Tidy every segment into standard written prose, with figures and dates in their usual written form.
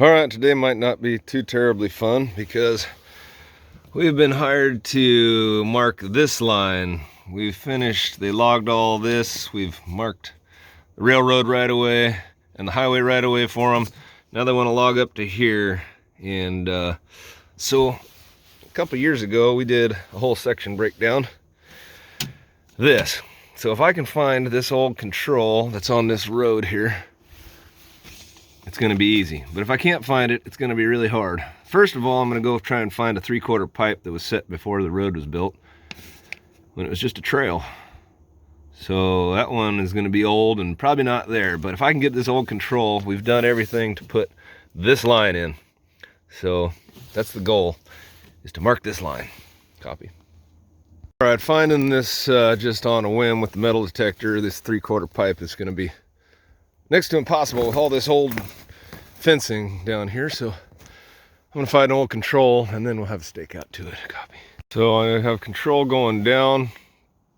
Alright, today might not be too terribly fun because we've been hired to mark this line. We've finished, they logged all this, we've marked the railroad right away and the highway right away for them. Now they want to log up to here. And so a couple years ago we did a whole section breakdown. So if I can find this old control that's on this road here, it's going to be easy. But if I can't find it, it's going to be really hard. First of all, I'm going to go try and find a 3/4 pipe that was set before the road was built, when it was just a trail. So that one is going to be old and probably not there. But if I can get this old control, we've done everything to put this line in. So that's the goal, is to mark this line. Copy. All right, finding this just on a whim with the metal detector, this 3/4 pipe is going to be next to impossible with all this old fencing down here. So I'm gonna find an old control and then we'll have a stake out to it. Copy. So I'm gonna have control going down,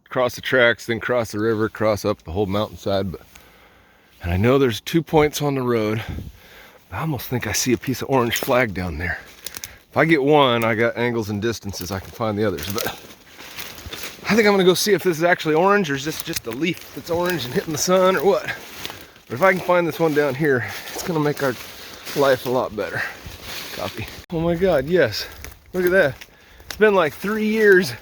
across the tracks, then cross the river, cross up the whole mountainside. And I know there's 2 points on the road. I almost think I see a piece of orange flag down there. If I get one, I got angles and distances, I can find the others. But I think I'm gonna go see if this is actually orange or is this just a leaf that's orange and hitting the sun or what. But if I can find this one down here, it's gonna make our life a lot better. Copy. Oh my God, yes. Look at that. It's been like 3 years.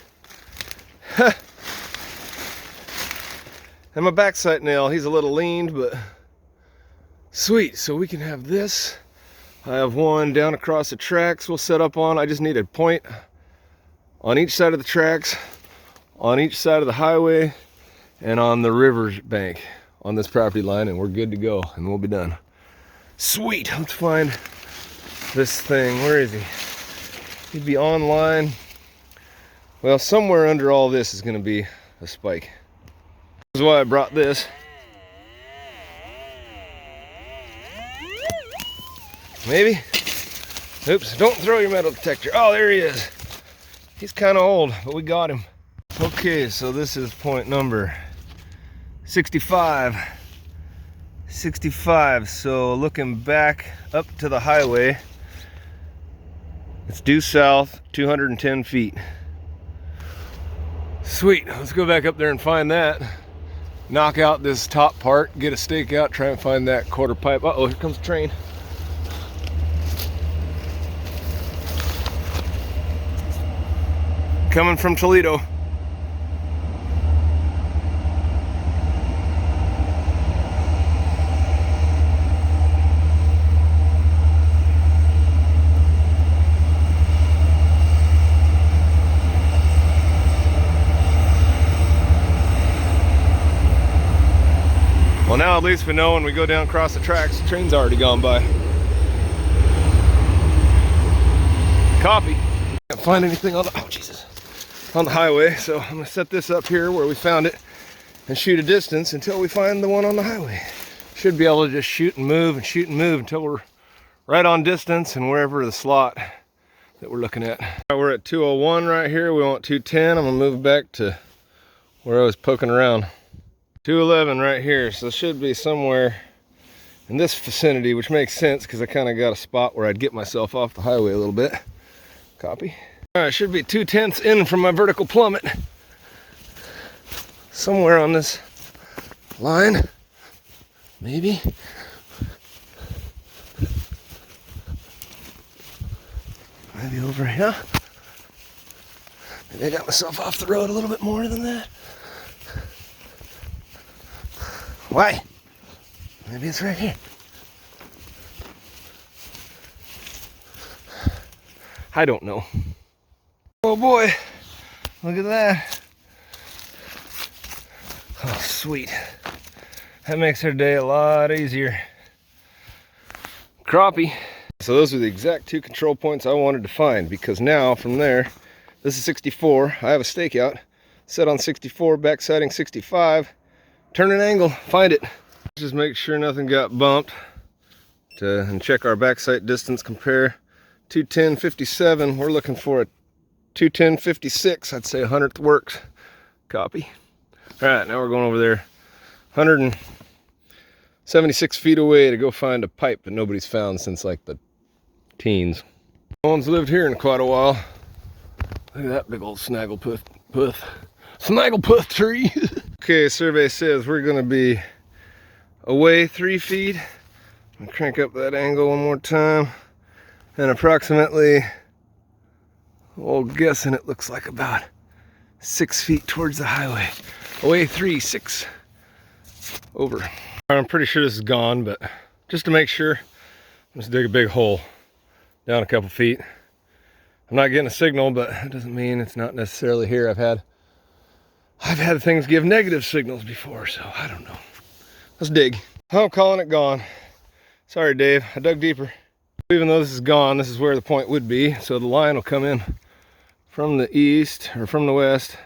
And my back sight nail, he's a little leaned, but sweet. So we can have this. I have one down across the tracks we'll set up on. I just need a point on each side of the tracks, on each side of the highway, and on the river bank on this property line, and we're good to go, and we'll be done. Sweet. Let's find this thing. Where is he? He'd be online. Well, somewhere under all this is going to be a spike. This is why I brought this. Maybe. Oops, don't throw your metal detector. Oh, there he is. He's kind of old, but we got him. Okay, so this is point number 65. So looking back up to the highway, it's due south 210 feet. Sweet. Let's go back up there and find that. Knock out this top part, get a stake out, try and find that 1/4 pipe. Uh-oh, here comes the train. Coming from Toledo. Well, now at least we know when we go down across the tracks, the train's already gone by. Copy. Can't find anything on the, oh Jesus, on the highway, so I'm gonna set this up here where we found it and shoot a distance until we find the one on the highway. Should be able to just shoot and move until we're right on distance and wherever the slot that we're looking at. We're at 201 right here. We want 210. I'm gonna move back to where I was poking around. 211 right here, so it should be somewhere in this vicinity, which makes sense because I kind of got a spot where I'd get myself off the highway a little bit. Copy. All right, should be 2/10 in from my vertical plummet. Somewhere on this line, maybe. Maybe over here. Maybe I got myself off the road a little bit more than that. Why? Maybe it's right here. I don't know. Oh boy, look at that. Oh, sweet. That makes our day a lot easier. Crappie. So those are the exact 2 control points I wanted to find, because now from there, this is 64. I have a stake out, set on 64, back sighting 65. Turn an angle, find it. Just make sure nothing got bumped and check our back sight distance, compare. 210.57, we're looking for a 210.56. I'd say 100th works. Copy. All right, now we're going over there. 176 feet away to go find a pipe that nobody's found since like the teens. No one's lived here in quite a while. Look at that big old snagglepuss tree. Okay, survey says we're gonna be away 3 feet. I'm gonna crank up that angle one more time. And approximately, well, guessing it looks like about 6 feet towards the highway. Away 3, 6, over. I'm pretty sure this is gone, but just to make sure, let's dig a big hole down a couple feet. I'm not getting a signal, but it doesn't mean it's not necessarily here. I've had things give negative signals before, so I don't know. Let's dig. I'm calling it gone. Sorry, Dave, I dug deeper. Even though this is gone, this is where the point would be. So the line will come in from the east or from the west,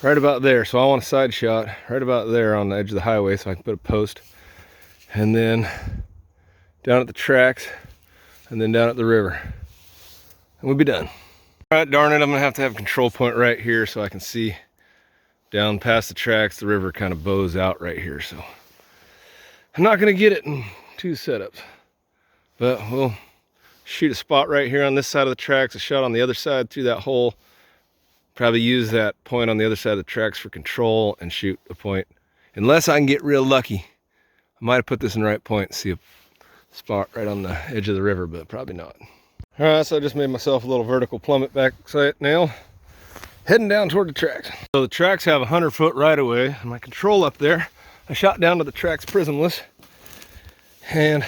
right about there. So I want a side shot right about there on the edge of the highway so I can put a post. And then down at the tracks, and then down at the river. And we'll be done. All right, darn it, I'm gonna have to have a control point right here so I can see down past the tracks. The river kind of bows out right here, so I'm not gonna get it in 2 setups, but we'll shoot a spot right here on this side of the tracks, a shot on the other side through that hole, probably use that point on the other side of the tracks for control and shoot a point. Unless I can get real lucky, I might have put this in the right point and see a spot right on the edge of the river, but probably not. All right, so I just made myself a little vertical plummet backside nail, heading down toward the tracks. So the tracks have 100-foot right of way, and my control up there, I shot down to the tracks prismless, and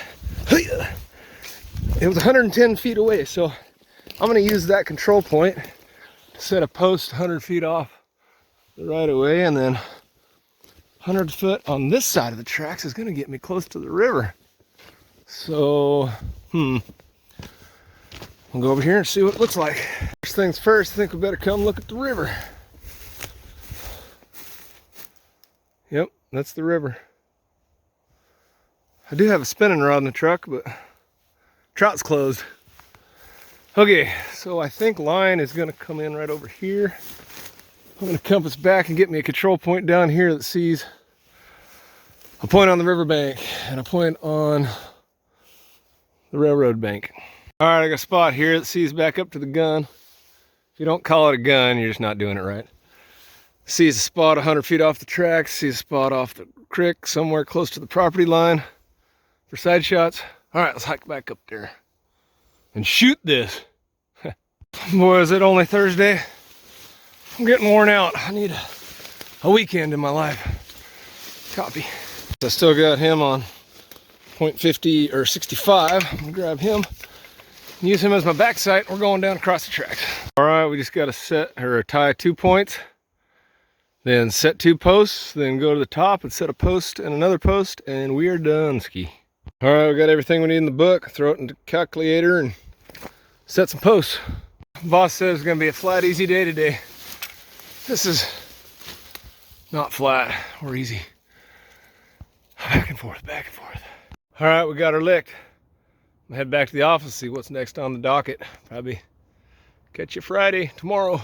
it was 110 feet away. So I'm gonna use that control point to set a post 100 feet off the right of way, and then 100 foot on this side of the tracks is gonna get me close to the river. So, we'll go over here and see what it looks like. First things first, I think we better come look at the river. Yep, that's the river. I do have a spinning rod in the truck, but trout's closed. Okay, so I think line is gonna come in right over here. I'm gonna compass back and get me a control point down here that sees a point on the riverbank and a point on the railroad bank. All right, I got a spot here that sees back up to the gun. If you don't call it a gun, you're just not doing it right. Sees a spot 100 feet off the tracks, sees a spot off the creek somewhere close to the property line for side shots. All right, let's hike back up there and shoot this. Boy, is it only Thursday. I'm getting worn out. I need a weekend in my life. Copy. I still got him on .50 or 65. I'm gonna grab him and use him as my back sight. We're going down across the tracks. All right, we just got to set or tie 2 points, then set 2 posts, then go to the top and set a post and another post, and we are done, ski. All right, we got everything we need in the book. Throw it into the calculator and set some posts. Boss says it's gonna be a flat, easy day today. This is not flat or easy. Back and forth, back and forth. All right, we got her licked. I'm gonna head back to the office, see what's next on the docket. Probably catch you Friday, tomorrow.